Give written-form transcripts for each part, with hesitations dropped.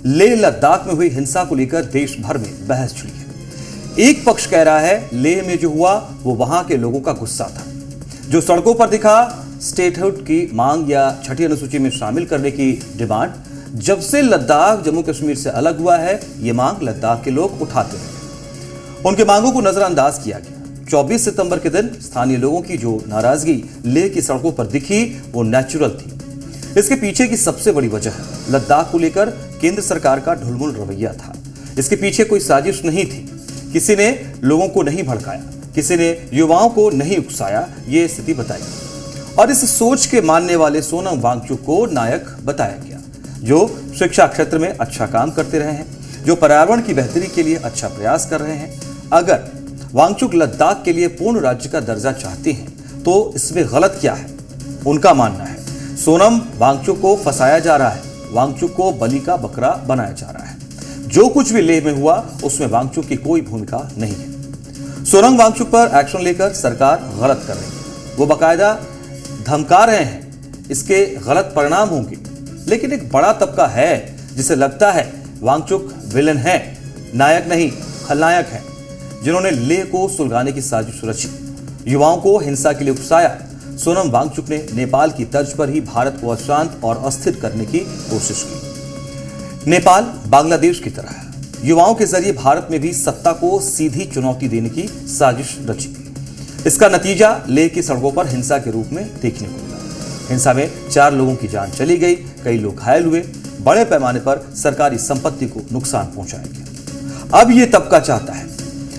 लेह लद्दाख में हुई हिंसा को लेकर देश भर में बहस छिड़ी है। एक पक्ष कह रहा है लेह में जो हुआ वो वहां के लोगों का गुस्सा था, जो सड़कों पर दिखा स्टेटहुड की मांग या छठी अनुसूची में शामिल करने की डिमांड। जब से लद्दाख जम्मू कश्मीर से अलग हुआ है, ये मांग लद्दाख के लोग उठाते रहे। उनकी मांगों को नजरअंदाज किया गया। 24 सितंबर के दिन स्थानीय लोगों की जो नाराजगी लेह की सड़कों पर दिखी वो नेचुरल थी। इसके पीछे की सबसे बड़ी वजह लद्दाख को लेकर केंद्र सरकार का ढुलमुल रवैया था। इसके पीछे कोई साजिश नहीं थी, किसी ने लोगों को नहीं भड़काया, किसी ने युवाओं को नहीं उकसाया, ये स्थिति बताई। और इस सोच के मानने वाले सोनम वांगचुक को नायक बताया गया, जो शिक्षा क्षेत्र में अच्छा काम करते रहे हैं, जो पर्यावरण की बेहतरी के लिए अच्छा प्रयास कर रहे हैं। अगर वांगचुक लद्दाख के लिए पूर्ण राज्य का दर्जा चाहते हैं तो इसमें गलत क्या है? उनका मानना है सोनम वांगचुक को फंसाया जा रहा है, वांगचुक को बलि का बकरा बनाया जा रहा है। जो कुछ भी लेह में हुआ उसमें वांगचुक की कोई भूमिका नहीं है। सोनम वांगचुक पर एक्शन लेकर सरकार गलत कर रही है, वो बाकायदा धमका रहे हैं इसके गलत परिणाम होंगे। लेकिन एक बड़ा तबका है जिसे लगता है वांगचुक विलन है, नायक नहीं खलनायक है, जिन्होंने लेह को सुलगाने की साजिश रची, युवाओं को हिंसा के लिए उकसाया। सोनम वांगचुक ने नेपाल की तर्ज पर ही भारत को अशांत और अस्थिर करने की कोशिश की। नेपाल बांग्लादेश की तरह युवाओं के जरिए भारत में भी सत्ता को सीधी चुनौती देने की साजिश रची। इसका नतीजा लेह की सड़कों पर हिंसा के रूप में देखने को मिला। हिंसा में 4 लोगों की जान चली गई, कई लोग घायल हुए, बड़े पैमाने पर सरकारी संपत्ति को नुकसान पहुंचाया गया। अब यह तबका चाहता है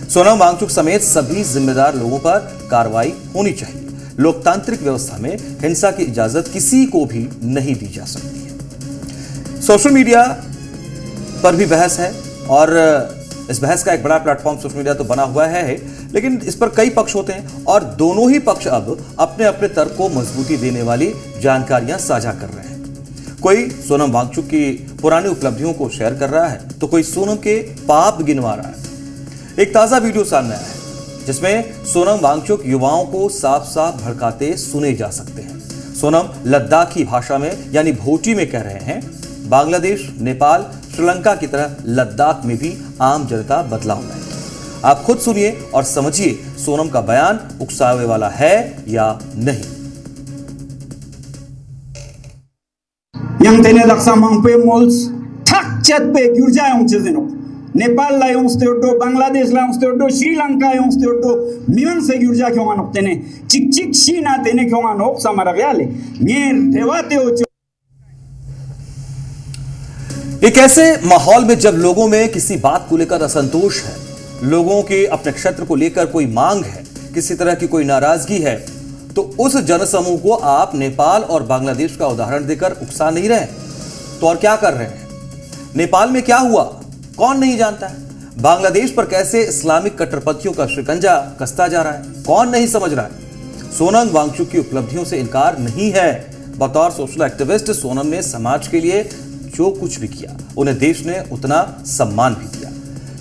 सोनम वांगचुक समेत सभी जिम्मेदार लोगों पर कार्रवाई होनी चाहिए। लोकतांत्रिक व्यवस्था में हिंसा की इजाजत किसी को भी नहीं दी जा सकती है। सोशल मीडिया पर भी बहस है और इस बहस का एक बड़ा प्लेटफॉर्म सोशल मीडिया तो बना हुआ है, लेकिन इस पर कई पक्ष होते हैं और दोनों ही पक्ष अब अपने अपने तर्क को मजबूती देने वाली जानकारियां साझा कर रहे हैं। कोई सोनम वांगचुक की पुरानी उपलब्धियों को शेयर कर रहा है तो कोई सोनम के पाप गिनवा रहा है। एक ताजा वीडियो सामने आया है जिसमें सोनम वांगचुक युवाओं को साफ साफ भड़काते सुने जा सकते हैं। सोनम लद्दाखी भाषा में यानी भोटी में कह रहे हैं बांग्लादेश, नेपाल, श्रीलंका की तरह लद्दाख में भी आम जनता बदलाव लाएगी। आप खुद सुनिए और समझिए सोनम का बयान उकसावे वाला है या नहीं। नेपाल ला योंस्तेओटो, बांग्लादेश ला योंस्तेओटो, श्रीलंका योंस्तेओटो, मिवन से गिरजा क्यों आनोक्ते ने चिक चिक शीना तेने क्यों आनोक समारा गयाले नेर देवाते हो। एक ऐसे माहौल में जब लोगों में किसी बात को लेकर असंतोष है, लोगों के अपने क्षेत्र को लेकर कोई मांग है, किसी तरह की कोई नाराजगी है, तो उस जनसमूह को आप नेपाल और बांग्लादेश का उदाहरण देकर उकसा नहीं रहे तो और क्या कर रहे हैं? नेपाल में क्या हुआ कौन नहीं जानता है? बांग्लादेश पर कैसे इस्लामिक कट्टरपंथियों का शिकंजा कसता जा रहा है कौन नहीं समझ रहा है? सोनम वांगचुक की उपलब्धियों से इनकार नहीं है। बतौर सोशल एक्टिविस्ट सोनम ने समाज के लिए जो कुछ भी किया, उन्हें देश ने उतना सम्मान भी दिया।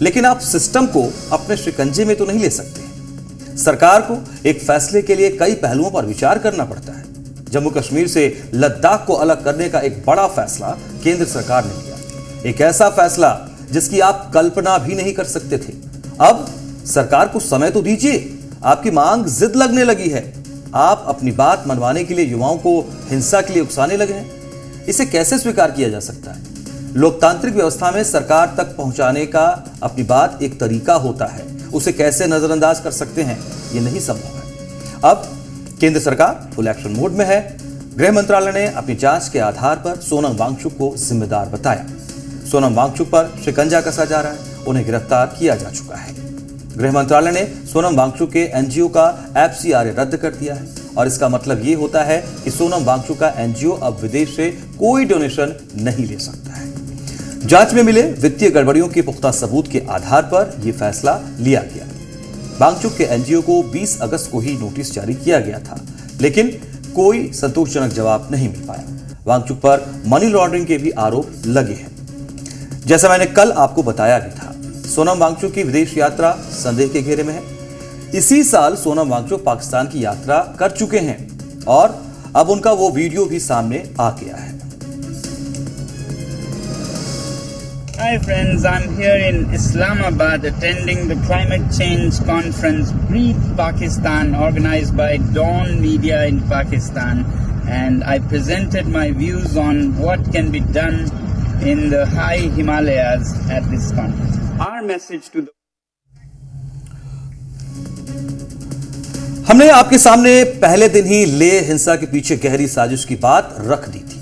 लेकिन आप सिस्टम को अपने शिकंजे में तो नहीं ले सकते। सरकार को एक फैसले के लिए कई पहलुओं पर विचार करना पड़ता है। जम्मू कश्मीर से लद्दाख को अलग करने का एक बड़ा फैसला केंद्र सरकार ने लिया, एक ऐसा फैसला जिसकी आप कल्पना भी नहीं कर सकते थे। अब सरकार को समय तो दीजिए, आपकी मांग जिद लगने लगी है। आप अपनी बात मनवाने के लिए युवाओं को हिंसा के लिए उकसाने लगे हैं। इसे कैसे स्वीकार किया जा सकता है? लोकतांत्रिक व्यवस्था में सरकार तक पहुंचाने का अपनी बात एक तरीका होता है, उसे कैसे नजरअंदाज कर सकते हैं? यह नहीं संभव है। अब केंद्र सरकार फुल एक्शन मोड में है। गृह मंत्रालय ने अपनी जांच के आधार पर सोनम वांगचुक को जिम्मेदार बताया। सोनम वांगचुक पर शिकंजा कसा जा रहा है, उन्हें गिरफ्तार किया जा चुका है। गृह मंत्रालय ने सोनम वांगचुक के एनजीओ का FCRA रद्द कर दिया है और इसका मतलब यह होता है कि सोनम वांगचुक का एनजीओ अब विदेश से कोई डोनेशन नहीं ले सकता है। जांच में मिले वित्तीय गड़बड़ियों के पुख्ता सबूत के आधार पर यह फैसला लिया गया। वांगचुक के एनजीओ को 20 अगस्त को ही नोटिस जारी किया गया था, लेकिन कोई संतोषजनक जवाब नहीं मिल पाया। वांगचुक पर मनी लॉन्ड्रिंग के भी आरोप लगे हैं। जैसा मैंने कल आपको बताया भी था, सोनम वांगचुक की विदेश यात्रा संदेह के घेरे में है। इसी साल सोनम वांगचुक पाकिस्तान की यात्रा कर चुके हैं और अब उनका वो वीडियो भी सामने आ गया है। Hi friends, I'm here in Islamabad attending the climate change conference Breathe Pakistan organized by Dawn Media in Pakistan, and I presented my views on what can be done in the high Himalayas at this conference. Our message to the हमने आपके सामने पहले दिन ही लेह हिंसा के पीछे गहरी साजिश की बात रख दी थी।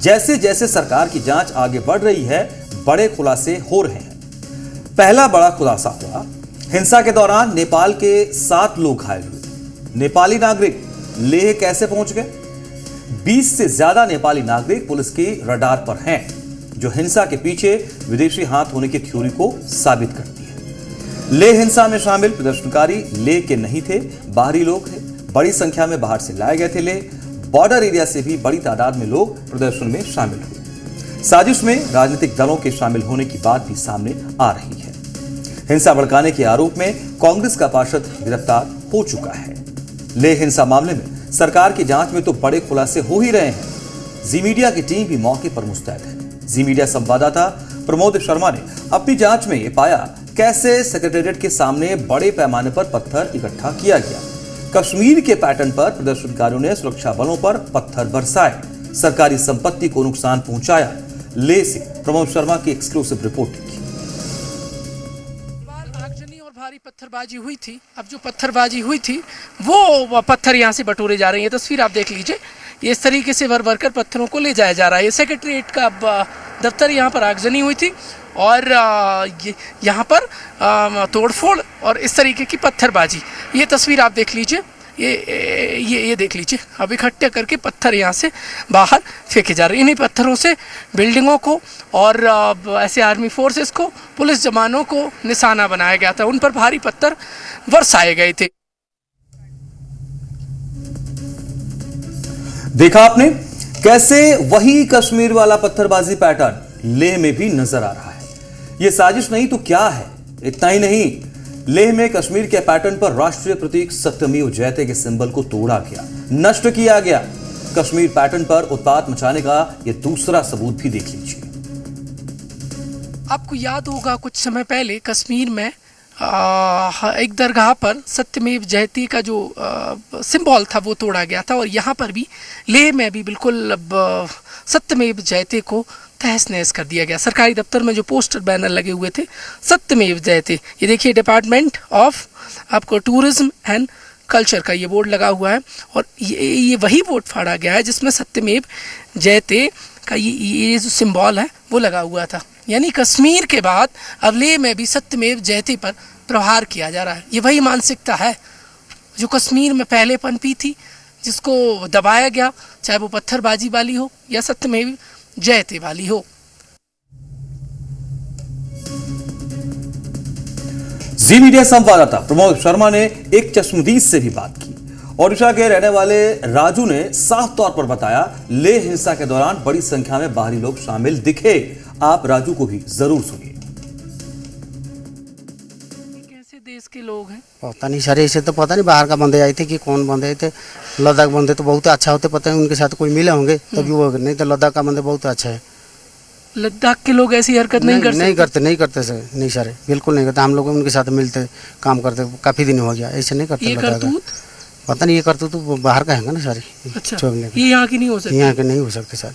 जैसे जैसे सरकार की जांच आगे बढ़ रही है, बड़े खुलासे हो रहे हैं। पहला बड़ा खुलासा हुआ, हिंसा के दौरान नेपाल के 7 लोग घायल हुए। नेपाली नागरिक लेह कैसे पहुंच गए? 20 से ज्यादा नेपाली नागरिक पुलिस की रडार पर हैं, जो हिंसा के पीछे विदेशी हाथ होने की थ्योरी को साबित करती है। लेह हिंसा में शामिल प्रदर्शनकारी लेह के नहीं थे, बाहरी लोग थे। बड़ी संख्या में बाहर से लाए गए थे लेह। बॉर्डर एरिया से भी बड़ी तादाद में लोग प्रदर्शन में शामिल हुए। साजिश में राजनीतिक दलों के शामिल होने की बात भी सामने आ रही है। हिंसा भड़काने के आरोप में कांग्रेस का पार्षद गिरफ्तार हो चुका है। लेह हिंसा मामले में सरकार की जांच में तो बड़े खुलासे हो ही रहे हैं। जी मीडिया की टीम भी मौके पर मुस्तैद है। जी मीडिया संवाददाता प्रमोद शर्मा ने अपनी जांच में यह पाया कैसे सेक्रेटेरिएट के सामने बड़े पैमाने पर पत्थर इकट्ठा किया गया। कश्मीर के पैटर्न पर प्रदर्शनकारियों ने सुरक्षा बलों पर पत्थर बरसाए, सरकारी संपत्ति को नुकसान पहुंचाया। ले से प्रमोद शर्मा की एक्सक्लूसिव रिपोर्ट की। आगजनी और भारी पत्थरबाजी हुई थी। अब जो पत्थरबाजी हुई थी वो पत्थर यहाँ से बटोरे जा रहे हैं। ये तस्वीर आप देख लीजिए, ये इस तरीके से भर कर पत्थरों को ले जाया जा रहा है। ये सेक्रेटरीट का दफ्तर, यहाँ पर आगजनी हुई थी और यहाँ पर तोड़फोड़ और इस तरीके की पत्थरबाजी। ये तस्वीर आप देख लीजिए, ये देख लीजिए। अब इकट्ठे करके पत्थर यहाँ से बाहर फेंके जा रहे हैं। इन्हीं पत्थरों से बिल्डिंगों को और ऐसे आर्मी फोर्सेस को, पुलिस जवानों को निशाना बनाया गया था। उन पर भारी पत्थर बरसाए गए थे। देखा आपने कैसे वही कश्मीर वाला पत्थरबाजी पैटर्न लेह में भी नजर आ रहा है। यह साजिश नहीं तो क्या है? इतना ही नहीं, लेह में कश्मीर के पैटर्न पर राष्ट्रीय प्रतीक सत्यमेव जयते के सिंबल को तोड़ा गया, नष्ट किया गया। कश्मीर पैटर्न पर उत्पात मचाने का यह दूसरा सबूत भी देख लीजिए। आपको याद होगा कुछ समय पहले कश्मीर में एक दरगाह पर सत्यमेव जयते का जो सिंबल था वो तोड़ा गया था, और यहाँ पर भी लेह में भी बिल्कुल सत्यमेव जयते को तहस नहस कर दिया गया। सरकारी दफ्तर में जो पोस्टर बैनर लगे हुए थे सत्यमेव जयते, ये देखिए डिपार्टमेंट ऑफ आपको टूरिज्म एंड कल्चर का ये बोर्ड लगा हुआ है, और ये वही बोर्ड फाड़ा गया है जिसमें सत्यमेव जयते का ये जो सिंबल है वो लगा हुआ था। यानी कश्मीर के बाद अब लेह में भी सत्यमेव जयते पर प्रहार किया जा रहा है। ये वही मानसिकता है जो कश्मीर में पहले पनपी थी, जिसको दबाया गया, चाहे वो पत्थरबाजी वाली हो या सत्यमेव जयते वाली हो। जी मीडिया संवाददाता प्रमोद शर्मा ने एक चश्मदीद से भी बात की। ओडिशा के रहने वाले राजू ने साफ तौर पर बताया, लेह हिंसा के दौरान बड़ी संख्या में बाहरी लोग शामिल दिखे। आप राजू को भी जरूर सुनिए। कैसे देश के लोग हैं पता नहीं सर, ऐसे तो पता नहीं बाहर का बंदे आए थे कि कौन बंदे आए थे। लद्दाख बंदे तो बहुत अच्छा होते, पता है उनके साथ कोई मिले होंगे तभी वो, नहीं तो लद्दाख का बंदे बहुत अच्छा है। लद्दाख के लोग ऐसी हरकत नहीं करते सर, नहीं सर, बिल्कुल नहीं करते। हम लोग उनके साथ मिलते, काम करते, काफी दिन हो गया, ऐसे नहीं करते। पता नहीं ये करतूत तो बाहर का है ना सारी। अच्छा, ये यहाँ की नहीं हो सकती, यहाँ के नहीं हो सकते सर।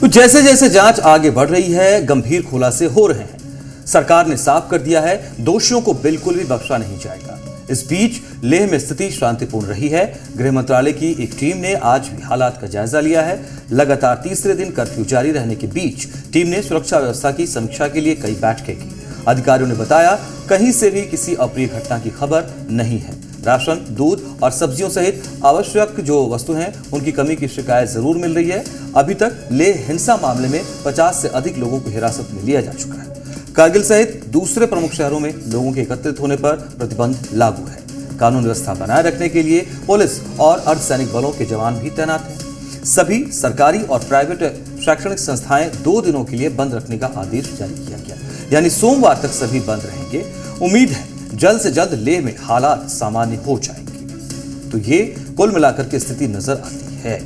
तो जैसे जैसे जांच आगे बढ़ रही है, गंभीर खुलासे हो रहे हैं। सरकार ने साफ कर दिया है, दोषियों को बिल्कुल भी बख्शा नहीं जाएगा। इस बीच लेह में स्थिति शांतिपूर्ण रही है। गृह मंत्रालय की एक टीम ने आज भी हालात का जायजा लिया है। लगातार तीसरे दिन कर्फ्यू जारी रहने के बीच टीम ने सुरक्षा व्यवस्था की समीक्षा के लिए कई बैठकें की। अधिकारियों ने बताया, कहीं से भी किसी अप्रिय घटना की खबर नहीं है। राशन, दूध और सब्जियों सहित आवश्यक जो वस्तु हैं उनकी कमी की शिकायत जरूर मिल रही है। अभी तक लेह हिंसा मामले में 50 से अधिक लोगों को हिरासत में लिया जा चुका है। कारगिल सहित दूसरे प्रमुख शहरों में लोगों के एकत्रित होने पर प्रतिबंध लागू है। कानून व्यवस्था बनाए रखने के लिए पुलिस और अर्धसैनिक बलों के जवान भी तैनात हैं। सभी सरकारी और प्राइवेट शैक्षणिक संस्थाएं 2 दिनों के लिए बंद रखने का आदेश जारी किया गया, यानी सोमवार तक सभी बंद रहेंगे। उम्मीद है जल्द से जल्द लेह में हालात सामान्य हो जाएंगे। तो ये कुल मिलाकर के स्थिति नजर आती है।